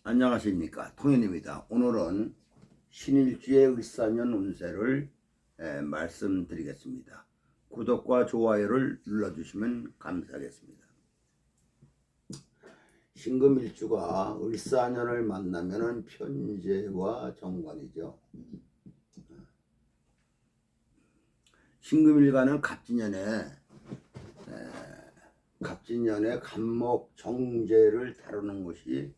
안녕하십니까, 통일입니다. 오늘은 신일주의 을사년 운세를 말씀드리겠습니다. 구독과 좋아요를 눌러주시면 감사하겠습니다. 신금일주가 을사년을 만나면은 편재와 정관이죠. 신금일가는 갑진년에 간목 정제를 다루는 것이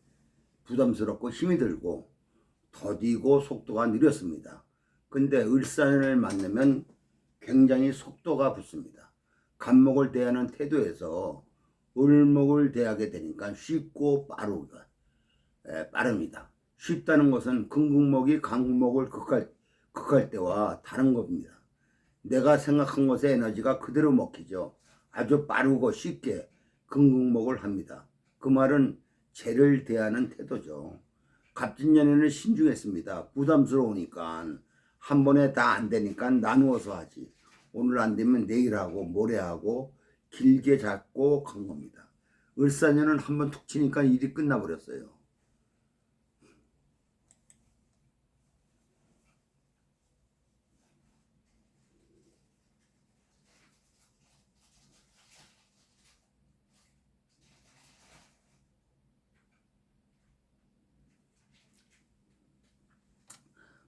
부담스럽고 힘이 들고 더디고 속도가 느렸습니다. 근데 을사년을 만나면 굉장히 속도가 붙습니다. 간목을 대하는 태도에서 을목을 대하게 되니까 쉽고 빠릅니다. 쉽다는 것은 금극목이 간극목을 극할 때와 다른 겁니다. 내가 생각한 것의 에너지가 그대로 먹히죠. 아주 빠르고 쉽게 금극목을 합니다. 그 말은 재를 대하는 태도죠. 갑진년에는 신중했습니다. 부담스러우니까 한 번에 다 안 되니까 나누어서 하지. 오늘 안 되면 내일 하고 모레 하고 길게 잡고 간 겁니다. 을사년은 한 번 툭 치니까 일이 끝나버렸어요.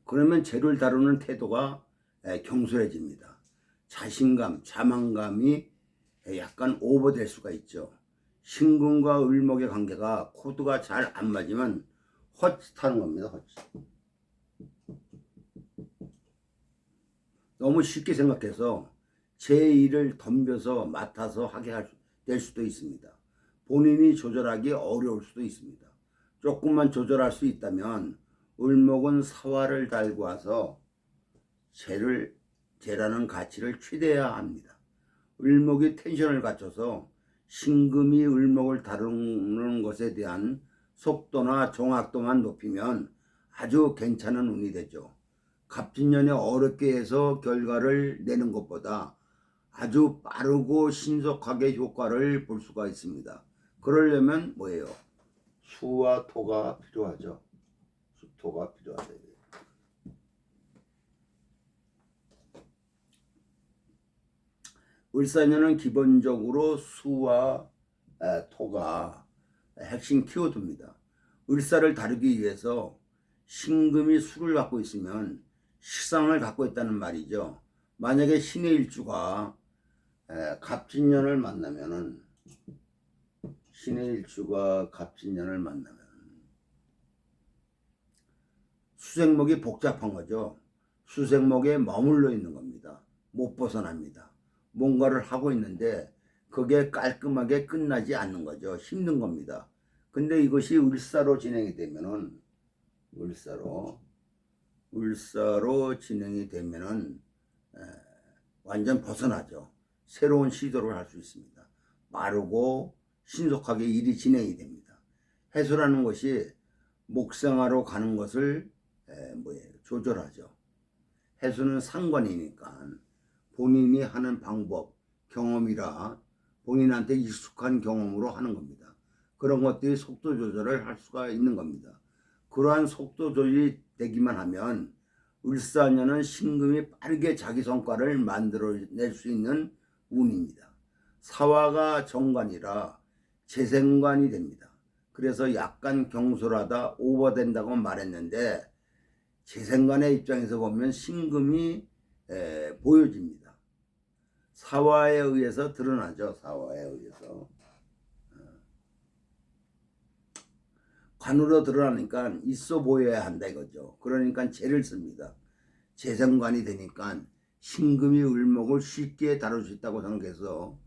그러면 재를 다루는 태도가 경솔해집니다. 자신감, 자만감이 약간 오버될 수가 있죠. 신금과 을목의 관계가 코드가 잘 안 맞으면 헛짓하는 겁니다. 헛짓. 너무 쉽게 생각해서 제 일을 덤벼서 맡아서 하게 될 수도 있습니다. 본인이 조절하기 어려울 수도 있습니다. 조금만 조절할 수 있다면 을목은 사화를 달고 와서 재라는 가치를 최대해야 합니다. 을목이 텐션을 갖춰서 신금이 을목을 다루는 것에 대한 속도나 정확도만 높이면 아주 괜찮은 운이 되죠. 갑진년에 어렵게 해서 결과를 내는 것보다 아주 빠르고 신속하게 효과를 볼 수가 있습니다. 그러려면 뭐예요? 수와 토가 필요하죠. 수토가 필요하다. 을사년은 기본적으로 수와 토가 핵심 키워드입니다. 을사를 다루기 위해서 신금이 수를 갖고 있으면 식상을 갖고 있다는 말이죠. 만약에 신의 일주가 갑진년을 만나면은 수생목이 복잡한 거죠. 수생목에 머물러 있는 겁니다. 못 벗어납니다. 뭔가를 하고 있는데 그게 깔끔하게 끝나지 않는 거죠. 힘든 겁니다. 근데 이것이 을사로 진행이 되면은 을사로 진행이 되면은 완전 벗어나죠. 새로운 시도를 할 수 있습니다. 빠르고 신속하게 일이 진행이 됩니다. 해수라는 것이 목생하러 가는 것을 조절하죠. 해수는 상관이니까 본인이 하는 방법, 경험이라 본인한테 익숙한 경험으로 하는 겁니다. 그런 것들이 속도 조절을 할 수가 있는 겁니다. 그러한 속도 조절이 되기만 하면 을사년은 신금이 빠르게 자기 성과를 만들어낼 수 있는 운입니다. 사화가 정관이라 재생관이 됩니다. 그래서 약간 경솔하다, 오버된다고 말했는데 재생관의 입장에서 보면 신금이 보여집니다. 사화에 의해서 드러나죠. 사화에 의해서. 관으로 드러나니까 있어 보여야 한다 이거죠. 그러니까 재를 씁니다. 재생관이 되니까 신금이 을목을 쉽게 다룰 수 있다고 생각해서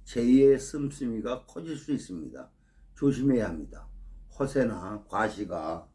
재의 씀씀이가 커질 수 있습니다. 조심해야 합니다. 허세나 과시가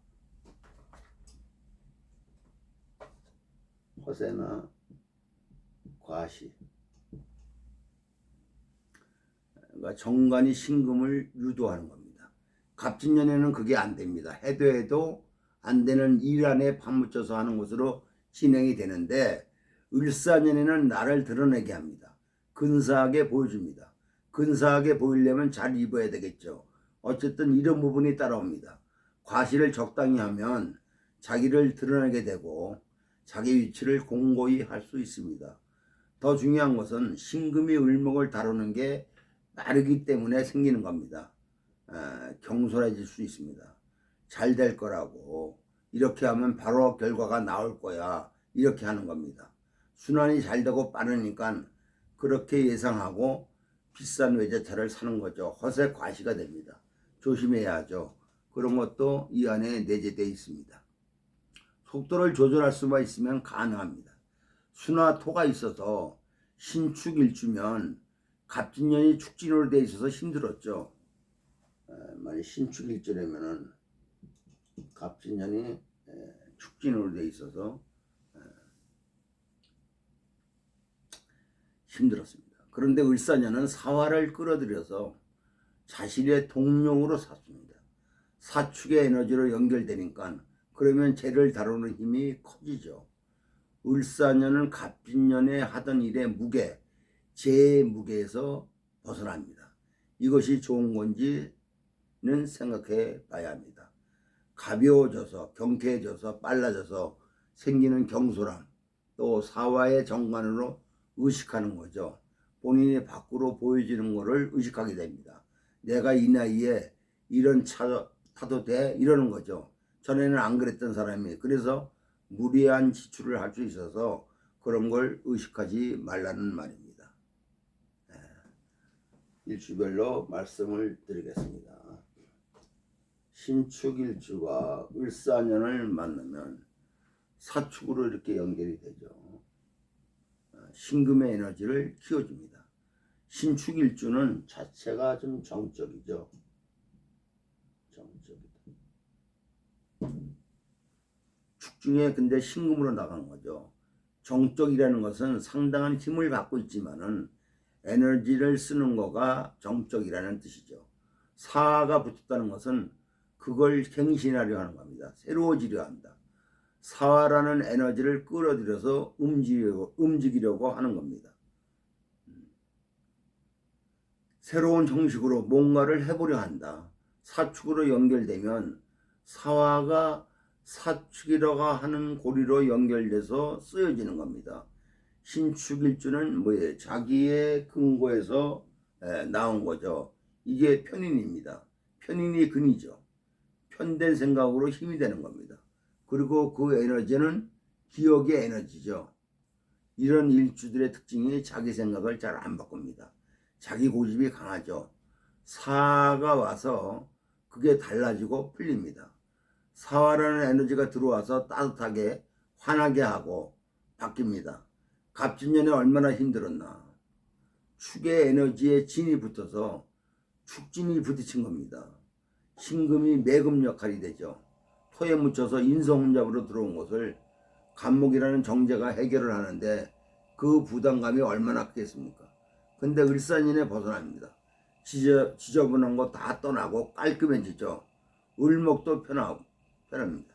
그러니까 정관이 신금을 유도하는 겁니다. 갑진년에는 그게 안 됩니다. 해도 안 되는 일 안에 파묻혀서 하는 것으로 진행이 되는데 을사년에는 나를 드러내게 합니다. 근사하게 보여줍니다. 근사하게 보이려면 잘 입어야 되겠죠. 어쨌든 이런 부분이 따라옵니다. 과시를 적당히 하면 자기를 드러내게 되고 자기 위치를 공고히 할 수 있습니다. 더 중요한 것은 신금이 을목을 다루는 게 빠르기 때문에 생기는 겁니다. 경솔해질 수 있습니다. 잘 될 거라고, 이렇게 하면 바로 결과가 나올 거야, 이렇게 하는 겁니다. 순환이 잘 되고 빠르니까 그렇게 예상하고 비싼 외제차를 사는 거죠. 허세 과시가 됩니다. 조심해야 하죠. 그런 것도 이 안에 내재되어 있습니다. 속도를 조절할 수만 있으면 가능합니다. 수나 토가 있어서 신축일주면 갑진년이 축진으로 되어 있어서 힘들었죠. 만약 신축일주라면은 갑진년이 축진으로 되어 있어서 힘들었습니다. 그런데 을사년은 사화를 끌어들여서 자신의 동력으로 샀습니다. 사축의 에너지로 연결되니까 그러면 재를 다루는 힘이 커지죠. 을사년은 갑진년에 하던 일의 무게, 재의 무게에서 벗어납니다. 이것이 좋은 건지는 생각해 봐야 합니다. 가벼워져서, 경쾌해져서, 빨라져서 생기는 경솔함, 또 사화의 정관으로 의식하는 거죠. 본인이 밖으로 보여지는 것을 의식하게 됩니다. 내가 이 나이에 이런 차 타도 돼? 이러는 거죠. 전에는 안 그랬던 사람이. 그래서 무리한 지출을 할 수 있어서 그런 걸 의식하지 말라는 말입니다. 일주별로 말씀을 드리겠습니다. 신축일주가 을사년을 만나면 사축으로 이렇게 연결이 되죠. 신금의 에너지를 키워줍니다. 신축일주는 자체가 좀 정적이죠. 정적이다. 축중에 근데 신금으로 나가는 거죠. 정적이라는 것은 상당한 힘을 갖고 있지만은 에너지를 쓰는 거가 정적이라는 뜻이죠. 사가 붙었다는 것은 그걸 갱신하려 하는 겁니다. 새로워지려 한다. 사화라는 에너지를 끌어들여서 움직이려고 하는 겁니다. 새로운 형식으로 뭔가를 해보려 한다. 사축으로 연결되면 사화가 사축이라고 하는 고리로 연결돼서 쓰여지는 겁니다. 신축일주는 뭐예요? 자기의 근거에서 나온 거죠. 이게 편인입니다. 편인이 근이죠. 편된 생각으로 힘이 되는 겁니다. 그리고 그 에너지는 기억의 에너지죠. 이런 일주들의 특징이 자기 생각을 잘 안 바꿉니다. 자기 고집이 강하죠. 사가 와서 그게 달라지고 풀립니다. 사화라는 에너지가 들어와서 따뜻하게 환하게 하고 바뀝니다. 갑진년에 얼마나 힘들었나. 축의 에너지에 진이 붙어서 축진이 부딪힌 겁니다. 신금이 매금 역할이 되죠. 토에 묻혀서 인성혼잡으로 들어온 것을 간목이라는 정제가 해결을 하는데 그 부담감이 얼마나 크겠습니까? 근데 을사년에 벗어납니다. 지저분한 거 다 떠나고 깔끔해지죠. 을목도 편합니다.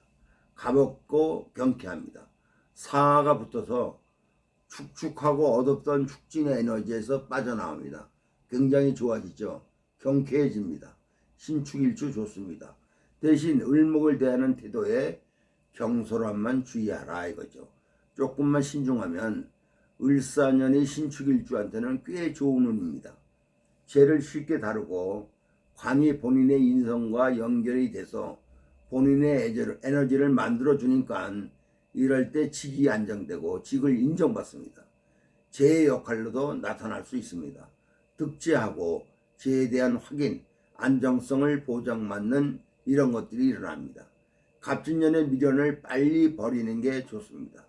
가볍고 경쾌합니다. 사가 붙어서 축축하고 어둡던 축진의 에너지에서 빠져나옵니다. 굉장히 좋아지죠. 경쾌해집니다. 신축일주 좋습니다. 대신 을목을 대하는 태도에 경솔함만 주의하라 이거죠. 조금만 신중하면 을사년의 신축일주한테는 꽤 좋은 운입니다. 재를 쉽게 다루고 관이 본인의 인성과 연결이 돼서 본인의 에너지를 만들어주니까 이럴 때 직이 안정되고 직을 인정받습니다. 재의 역할로도 나타날 수 있습니다. 득재하고 재에 대한 확인, 안정성을 보장받는 이런 것들이 일어납니다. 갑진년의 미련을 빨리 버리는 게 좋습니다.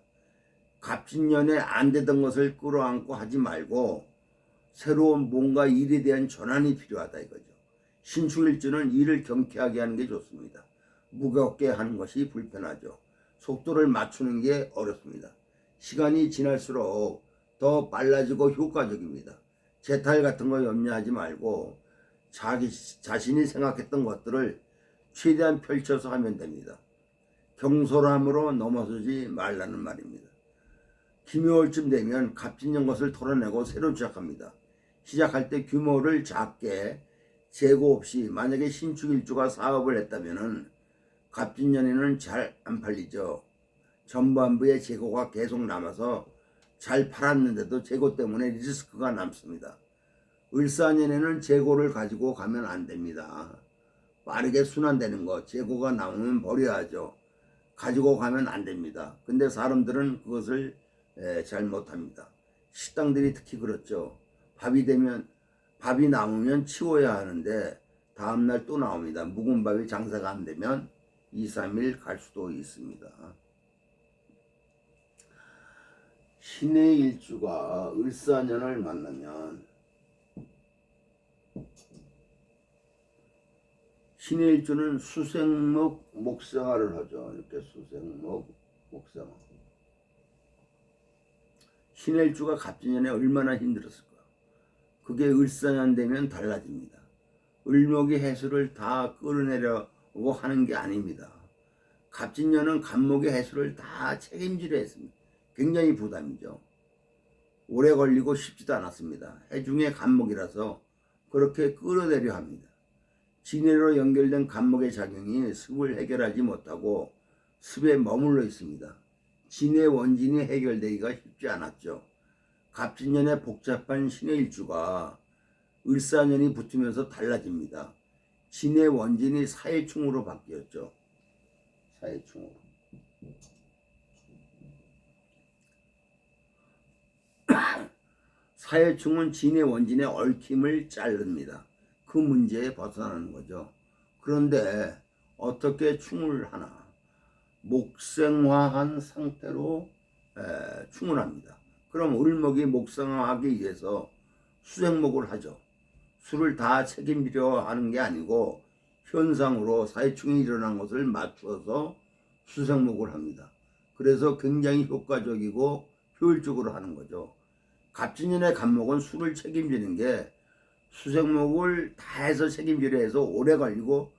갑진년에 안 되던 것을 끌어안고 하지 말고 새로운 뭔가 일에 대한 전환이 필요하다 이거죠. 신축일주는 일을 경쾌하게 하는 게 좋습니다. 무겁게 하는 것이 불편하죠. 속도를 맞추는 게 어렵습니다. 시간이 지날수록 더 빨라지고 효과적입니다. 재탈 같은 거 염려하지 말고 자신이 생각했던 것들을 최대한 펼쳐서 하면 됩니다. 경솔함으로 넘어서지 말라는 말입니다. 기묘월쯤 되면 갑진년 것을 털어내고 새로 시작합니다. 시작할 때 규모를 작게 재고 없이 만약에 신축일주가 사업을 했다면은 갑진년에는 잘 안 팔리죠. 전반부에 재고가 계속 남아서 잘 팔았는데도 재고 때문에 리스크가 남습니다. 을사년에는 재고를 가지고 가면 안 됩니다. 빠르게 순환되는 거, 재고가 남으면 버려야죠. 가지고 가면 안 됩니다. 근데 사람들은 그것을 잘 못합니다. 식당들이 특히 그렇죠. 밥이 남으면 치워야 하는데 다음날 또 나옵니다. 묵은 밥이 장사가 안 되면 2, 3일 갈 수도 있습니다. 신의 일주가 을사년을 만나면 신의 일주는 수생목 목생화를 하죠. 이렇게 수생목 목생화. 신의 일주가 갑진년에 얼마나 힘들었을까. 그게 을사년 되면 달라집니다. 을목이 해수를 다 끌어내려고 하는 게 아닙니다. 갑진년은 갑목의 해수를 다 책임지려 했습니다. 굉장히 부담이죠. 오래 걸리고 쉽지도 않았습니다. 해중의 갑목이라서 그렇게 끌어내려 합니다. 진해로 연결된 갑목의 작용이 습을 해결하지 못하고 습에 머물러 있습니다. 진해 원진이 해결되기가 쉽지 않았죠. 갑진년의 복잡한 신의 일주가 을사년이 붙으면서 달라집니다. 진해 원진이 사해충으로 바뀌었죠. 사해충으로. 사해충은 진해 원진의 얽힘을 자릅니다. 그 문제에 벗어나는 거죠. 그런데 어떻게 충을 하나? 목생화한 상태로 충을 합니다. 그럼 을목이 목생화하기 위해서 수생목을 하죠. 수를 다 책임지려 하는 게 아니고 현상으로 사해충이 일어난 것을 맞추어서 수생목을 합니다. 그래서 굉장히 효과적이고 효율적으로 하는 거죠. 갑진년의 갑목은 수를 책임지는 게 수생목을 다 해서 책임지려 해서 오래 걸리고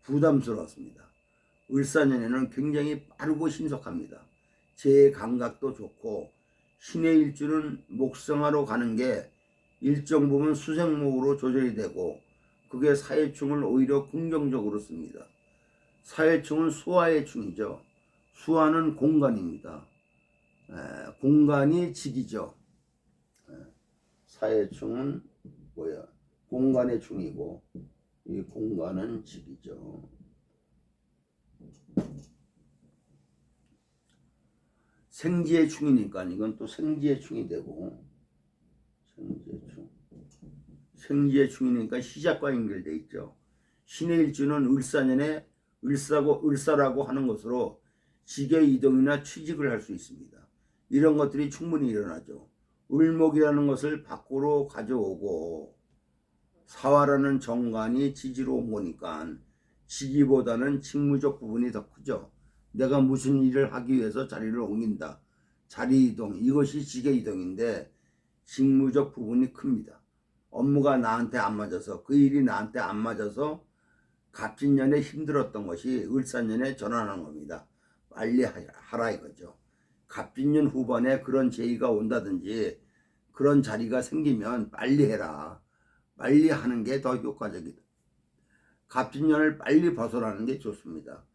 부담스러웠습니다. 을사년에는 굉장히 빠르고 신속합니다. 제 감각도 좋고 신의 일주는 목성화로 가는 게 일정 부분 수생목으로 조절이 되고 그게 사해충을 오히려 긍정적으로 씁니다. 사해충은 수화의 충이죠. 수화는 공간입니다. 공간이 직이죠. 사해충은 뭐야? 공간의 충이고 이 공간은 직이죠. 생지의 충이니까 이건 또 생지의 충이 되고 생지의 충이니까 시작과 연결돼 있죠. 신의 일주는 을사년에 을사라고 하는 것으로 직의 이동이나 취직을 할 수 있습니다. 이런 것들이 충분히 일어나죠. 을목이라는 것을 밖으로 가져오고 사화라는 정관이 지지로 온 거니까 직위보다는 직무적 부분이 더 크죠. 내가 무슨 일을 하기 위해서 자리를 옮긴다. 자리 이동, 이것이 직의 이동인데 직무적 부분이 큽니다. 업무가 나한테 안 맞아서 그 일이 나한테 안 맞아서 갑진년에 힘들었던 것이 을사년에 전환한 겁니다. 빨리 하라 이거죠. 갑진년 후반에 그런 제의가 온다든지 그런 자리가 생기면 빨리 해라. 빨리 하는 게 더 효과적이다. 갑진년을 빨리 벗어나는 게 좋습니다.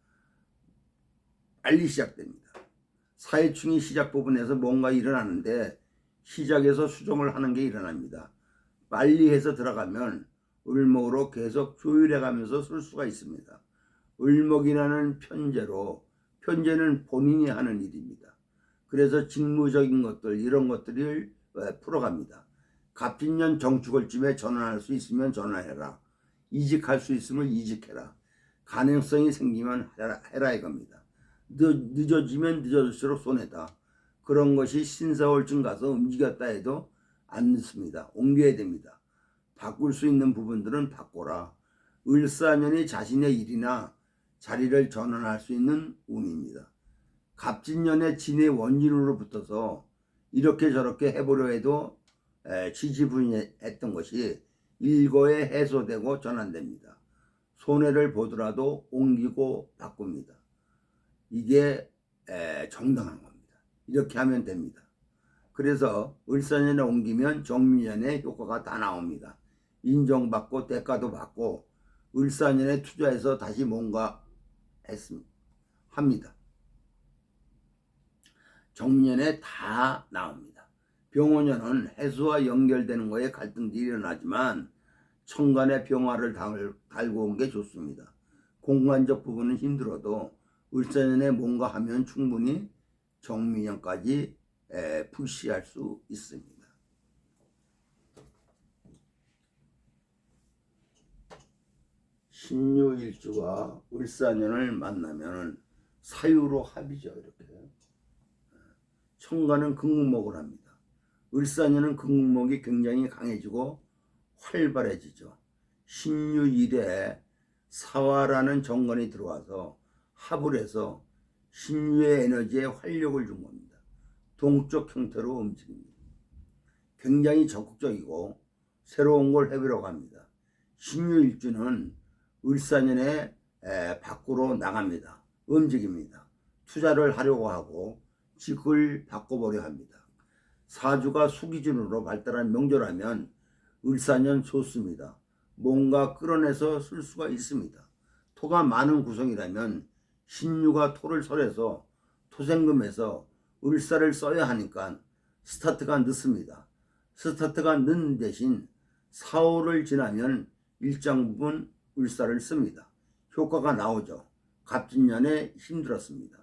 빨리 시작됩니다. 사해충이 시작 부분에서 뭔가 일어나는데 시작에서 수정을 하는 게 일어납니다. 빨리 해서 들어가면 을목으로 계속 조율해가면서 쓸 수가 있습니다. 을목이라는 편제는 본인이 하는 일입니다. 그래서 직무적인 것들 이런 것들을 풀어갑니다. 갑진년 정축월쯤에 전환할 수 있으면 전환해라. 이직할 수 있으면 이직해라. 가능성이 생기면 해라 이겁니다. 늦어지면 늦어질수록 손해다. 그런 것이 신사월쯤 가서 움직였다 해도 안 늦습니다. 옮겨야 됩니다. 바꿀 수 있는 부분들은 바꿔라. 을사년이 자신의 일이나 자리를 전환할 수 있는 운입니다. 갑진년의 진의 원진으로 붙어서 이렇게 저렇게 해보려 해도 지지부진했던 것이 일거에 해소되고 전환됩니다. 손해를 보더라도 옮기고 바꿉니다. 이게 정당한 겁니다. 이렇게 하면 됩니다. 그래서 을사년에 옮기면 정미년에 효과가 다 나옵니다. 인정받고 대가도 받고 을사년에 투자해서 다시 뭔가 합니다. 정년에 다 나옵니다. 병원년은 해수와 연결되는 거에 갈등들이 일어나지만 천간에 병화를 달고 온 게 좋습니다. 공간적 부분은 힘들어도 을사년에 뭔가 하면 충분히 정민년까지 푸시할 수 있습니다. 신유일주가 을사년을 만나면 사유로 합이죠. 이렇게 천간은 금목을 합니다. 을사년은 금목이 굉장히 강해지고 활발해지죠. 신유일에 사화라는 정관이 들어와서 합을 해서 신유의 에너지에 활력을 준 겁니다. 동적 형태로 움직입니다. 굉장히 적극적이고 새로운 걸 해보려고 합니다. 신유일주는 을사년에 밖으로 나갑니다. 움직입니다. 투자를 하려고 하고 직을 바꿔보려 합니다. 사주가 수기준으로 발달한 명절하면 을사년 좋습니다. 뭔가 끌어내서 쓸 수가 있습니다. 토가 많은 구성이라면 신유가 토를 설해서 토생금에서 을사를 써야 하니까 스타트가 늦습니다. 스타트가 늦는 대신 4월을 지나면 일정 부분 을사를 씁니다. 효과가 나오죠. 갑진년에 힘들었습니다.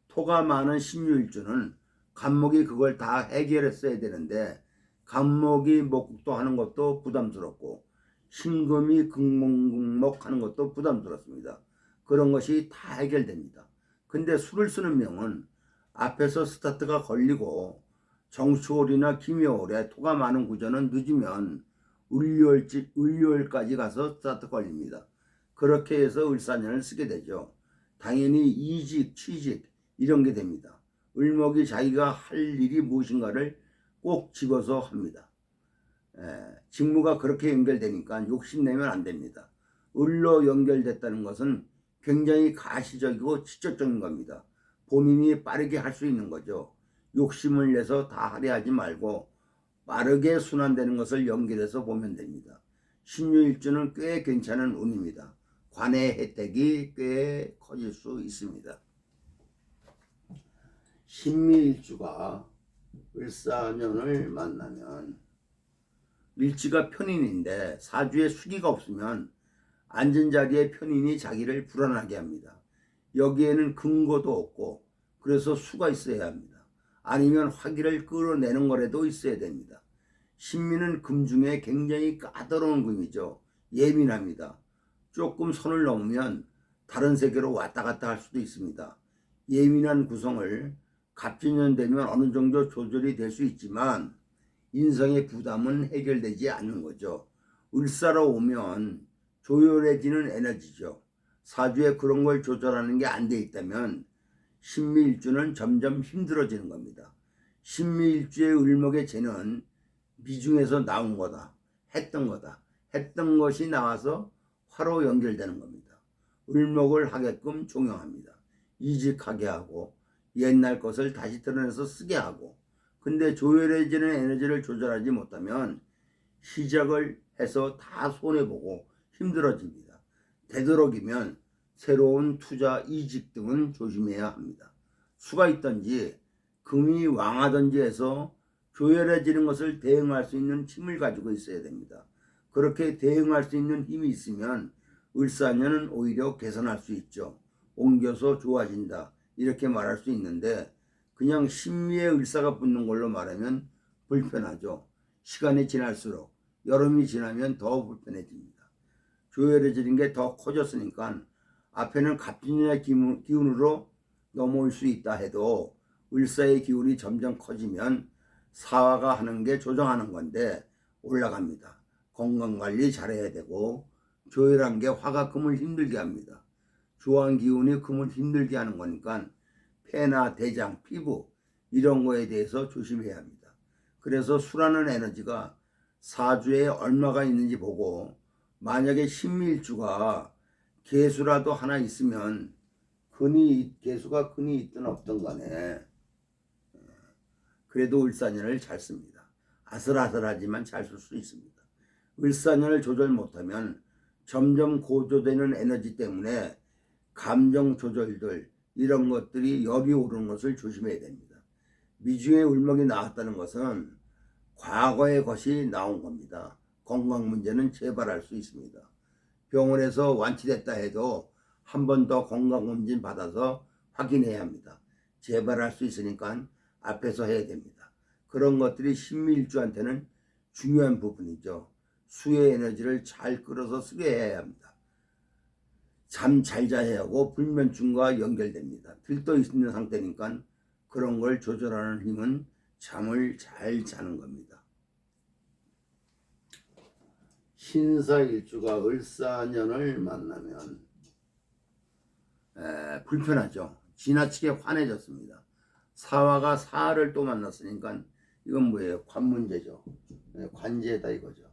토가 많은 신유일주는 간목이 그걸 다 해결했어야 되는데 간목이 목국도 하는 것도 부담스럽고 신금이 금목 하는 것도 부담스럽습니다. 그런 것이 다 해결됩니다. 근데 수를 쓰는 명은 앞에서 스타트가 걸리고 정수월이나 김여월에 토가 많은 구조는 늦으면 을료월까지 가서 스타트 걸립니다. 그렇게 해서 을사년을 쓰게 되죠. 당연히 이직, 취직 이런 게 됩니다. 을목이 자기가 할 일이 무엇인가를 꼭 집어서 합니다. 직무가 그렇게 연결되니까 욕심내면 안 됩니다. 을로 연결됐다는 것은 굉장히 가시적이고 직접적인 겁니다. 본인이 빠르게 할 수 있는 거죠. 욕심을 내서 다 하려 하지 말고 빠르게 순환되는 것을 연결해서 보면 됩니다. 신유일주는 꽤 괜찮은 운입니다. 관의 혜택이 꽤 커질 수 있습니다. 신미일주가 을사년을 만나면 일지가 편인인데 사주에 수기가 없으면 앉은 자리에 편인이 자기를 불안하게 합니다. 여기에는 근거도 없고 그래서 수가 있어야 합니다. 아니면 화기를 끌어내는 거라도 있어야 됩니다. 신미는 금 중에 굉장히 까다로운 금이죠. 예민합니다. 조금 선을 넘으면 다른 세계로 왔다 갔다 할 수도 있습니다. 예민한 구성을 갑진년 되면 어느 정도 조절이 될 수 있지만 인성의 부담은 해결되지 않는 거죠. 을사로 오면 조율해지는 에너지죠. 사주에 그런 걸 조절하는 게 안 돼 있다면 신미일주는 점점 힘들어지는 겁니다. 신미일주의 을목의 재는 미중에서 나온 거다. 했던 거다. 했던 것이 나와서 화로 연결되는 겁니다. 을목을 하게끔 종용합니다. 이직하게 하고 옛날 것을 다시 드러내서 쓰게 하고 근데 조율해지는 에너지를 조절하지 못하면 시작을 해서 다 손해보고 힘들어집니다. 되도록이면 새로운 투자, 이직 등은 조심해야 합니다. 수가 있든지 금이 왕하든지 해서 조율해지는 것을 대응할 수 있는 힘을 가지고 있어야 됩니다. 그렇게 대응할 수 있는 힘이 있으면 을사년은 오히려 개선할 수 있죠. 옮겨서 좋아진다 이렇게 말할 수 있는데 그냥 신미의 을사가 붙는 걸로 말하면 불편하죠. 시간이 지날수록 여름이 지나면 더 불편해집니다. 조열해지는 게 더 커졌으니까 앞에는 갑진년의 기운으로 넘어올 수 있다 해도 을사의 기운이 점점 커지면 사화가 하는 게 조정하는 건데 올라갑니다. 건강관리 잘해야 되고 조열한 게 화가 금을 힘들게 합니다. 조한 기운이 금을 힘들게 하는 거니까 폐나 대장, 피부 이런 거에 대해서 조심해야 합니다. 그래서 수라는 에너지가 사주에 얼마가 있는지 보고 만약에 신미일주가 개수라도 하나 있으면 개수가 근이 있든 없든 간에 그래도 을사년을 잘 씁니다. 아슬아슬하지만 잘 쓸 수 있습니다. 을사년을 조절 못하면 점점 고조되는 에너지 때문에 감정 조절들 이런 것들이 엽이 오르는 것을 조심해야 됩니다. 미중의 울먹이 나왔다는 것은 과거의 것이 나온 겁니다. 건강 문제는 재발할 수 있습니다. 병원에서 완치됐다 해도 한 번 더 건강검진 받아서 확인해야 합니다. 재발할 수 있으니까 앞에서 해야 됩니다. 그런 것들이 신미일주한테는 중요한 부분이죠. 수의 에너지를 잘 끌어서 쓰게 해야 합니다. 잠 잘 자야 하고 불면증과 연결됩니다. 들떠 있는 상태니까 그런 걸 조절하는 힘은 잠을 잘 자는 겁니다. 신사일주가 을사년을 만나면 불편하죠. 지나치게 환해졌습니다. 사화가 사를 또 만났으니까 이건 뭐예요? 관문제죠. 관제다 이거죠.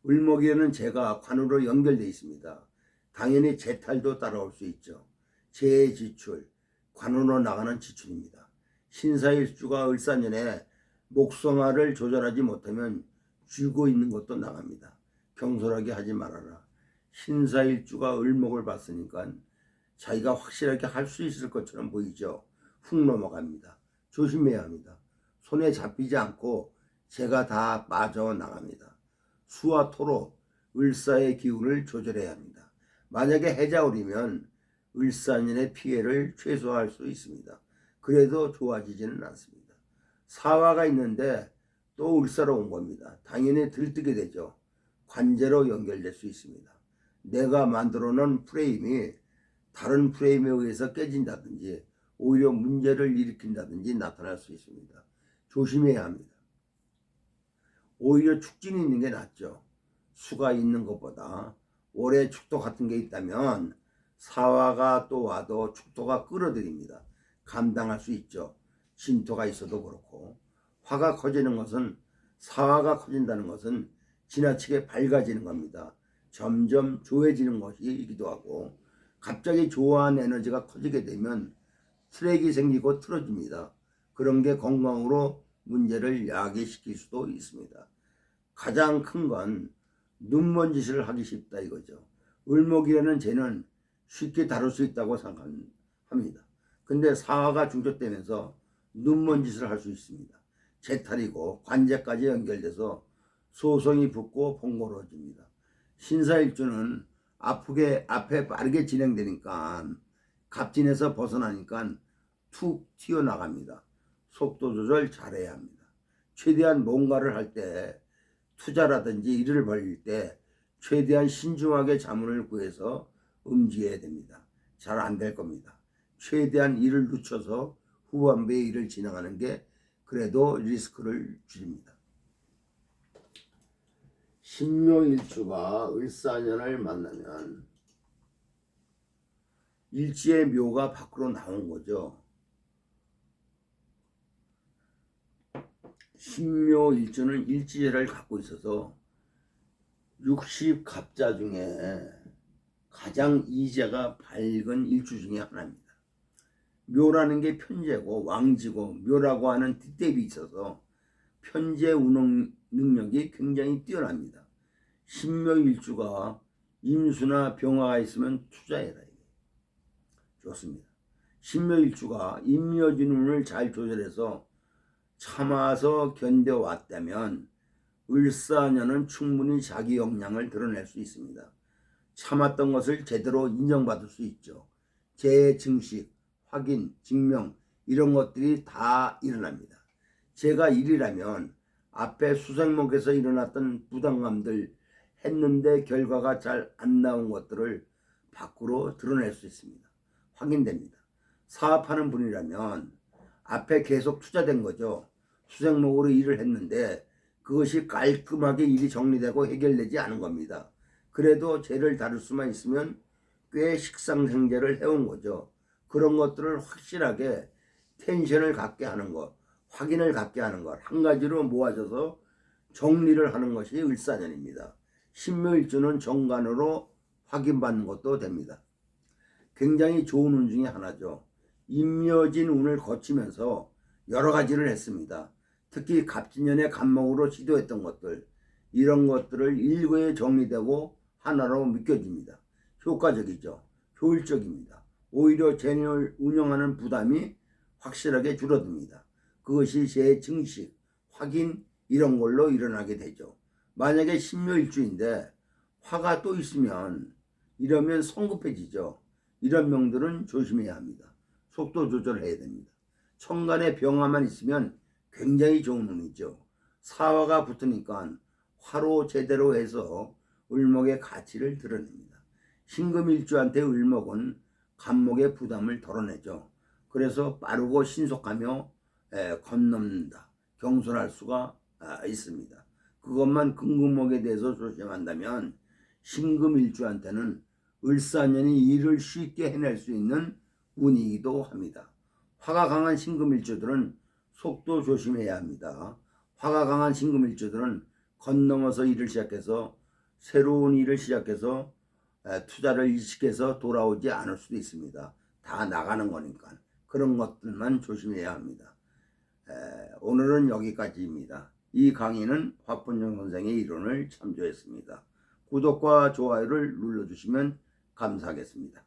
을목에는 재가 관으로 연결되어 있습니다. 당연히 재탈도 따라올 수 있죠. 재의 지출, 관으로 나가는 지출입니다. 신사일주가 을사년에 목성화를 조절하지 못하면 쥐고 있는 것도 나갑니다. 경솔하게 하지 말아라. 신사일주가 을목을 봤으니까 자기가 확실하게 할 수 있을 것처럼 보이죠. 훅 넘어갑니다. 조심해야 합니다. 손에 잡히지 않고 재가 다 빠져나갑니다. 수와 토로 을사의 기운을 조절해야 합니다. 만약에 해자울이면 을사년의 피해를 최소화할 수 있습니다. 그래도 좋아지지는 않습니다. 사화가 있는데 또 을사로 온 겁니다. 당연히 들뜨게 되죠. 관제로 연결될 수 있습니다. 내가 만들어 놓은 프레임이 다른 프레임에 의해서 깨진다든지 오히려 문제를 일으킨다든지 나타날 수 있습니다. 조심해야 합니다. 오히려 축진이 있는 게 낫죠. 수가 있는 것보다 올해 축토 같은 게 있다면 사화가 또 와도 축토가 끌어들입니다. 감당할 수 있죠. 진토가 있어도 그렇고 화가 커지는 것은 사화가 커진다는 것은 지나치게 밝아지는 겁니다. 점점 조해지는 것이기도 하고 갑자기 좋아하는 에너지가 커지게 되면 트랙이 생기고 틀어집니다. 그런 게 건강으로 문제를 야기시킬 수도 있습니다. 가장 큰 건 눈먼짓을 하기 쉽다 이거죠. 을목이라는 재는 쉽게 다룰 수 있다고 생각합니다. 근데 사화가 중첩되면서 눈먼짓을 할 수 있습니다. 재탈이고 관제까지 연결돼서 소송이 붙고 번거로워집니다. 신사일주는 앞에 빠르게 진행되니까 갑진에서 벗어나니까 툭 튀어나갑니다. 속도 조절 잘해야 합니다. 최대한 뭔가를 할 때 투자라든지 일을 벌일 때 최대한 신중하게 자문을 구해서 움직여야 됩니다. 잘 안 될 겁니다. 최대한 일을 늦춰서 후반부에 일을 진행하는 게 그래도 리스크를 줄입니다. 신묘일주가 을사년을 만나면 일지의 묘가 밖으로 나온 거죠. 신묘일주는 일지제를 갖고 있어서 60갑자 중에 가장 이제가 밝은 일주 중에 하나입니다. 묘라는 게 편제고 왕지고 묘라고 하는 뒷대비 있어서 편제 운용 능력이 굉장히 뛰어납니다. 신묘일주가 임수나 병화가 있으면 투자해라. 좋습니다. 신묘일주가 임묘진운을 잘 조절해서 참아서 견뎌왔다면 을사년은 충분히 자기 역량을 드러낼 수 있습니다. 참았던 것을 제대로 인정받을 수 있죠. 재증식, 확인, 증명 이런 것들이 다 일어납니다. 제가 일이라면 앞에 수생목에서 일어났던 부담감들 했는데 결과가 잘 안 나온 것들을 밖으로 드러낼 수 있습니다. 확인됩니다. 사업하는 분이라면 앞에 계속 투자된 거죠. 수생목으로 일을 했는데 그것이 깔끔하게 일이 정리되고 해결되지 않은 겁니다. 그래도 죄를 다룰 수만 있으면 꽤 식상생재를 해온 거죠. 그런 것들을 확실하게 텐션을 갖게 하는 것, 확인을 갖게 하는 것, 한 가지로 모아져서 정리를 하는 것이 을사년입니다. 신묘일주는 정관으로 확인받는 것도 됩니다. 굉장히 좋은 운 중에 하나죠. 임묘진 운을 거치면서 여러 가지를 했습니다. 특히 갑진년의 갑목으로 시도했던 것들, 이런 것들을 일거에 정리되고 하나로 묶여집니다. 효과적이죠. 효율적입니다. 오히려 재능을 운영하는 부담이 확실하게 줄어듭니다. 그것이 제 증식, 확인 이런 걸로 일어나게 되죠. 만약에 신묘일주인데 화가 또 있으면 이러면 성급해지죠. 이런 명들은 조심해야 합니다. 속도 조절해야 됩니다. 천간에 병화만 있으면 굉장히 좋은 운이죠. 사화가 붙으니까 화로 제대로 해서 을목의 가치를 드러냅니다. 신금일주한테 을목은 간목의 부담을 덜어내죠. 그래서 빠르고 신속하며 건넘는다. 경솔할 수가 있습니다. 그것만 금금목에 대해서 조심한다면 신금일주한테는 을사년이 일을 쉽게 해낼 수 있는 운이기도 합니다. 화가 강한 신금일주들은 속도 조심해야 합니다. 화가 강한 신금일주들은 건너머서 일을 시작해서 새로운 일을 시작해서 투자를 이식해서 돌아오지 않을 수도 있습니다. 다 나가는 거니까 그런 것들만 조심해야 합니다. 오늘은 여기까지입니다. 이 강의는 화분영 선생의 이론을 참조했습니다. 구독과 좋아요를 눌러주시면 감사하겠습니다.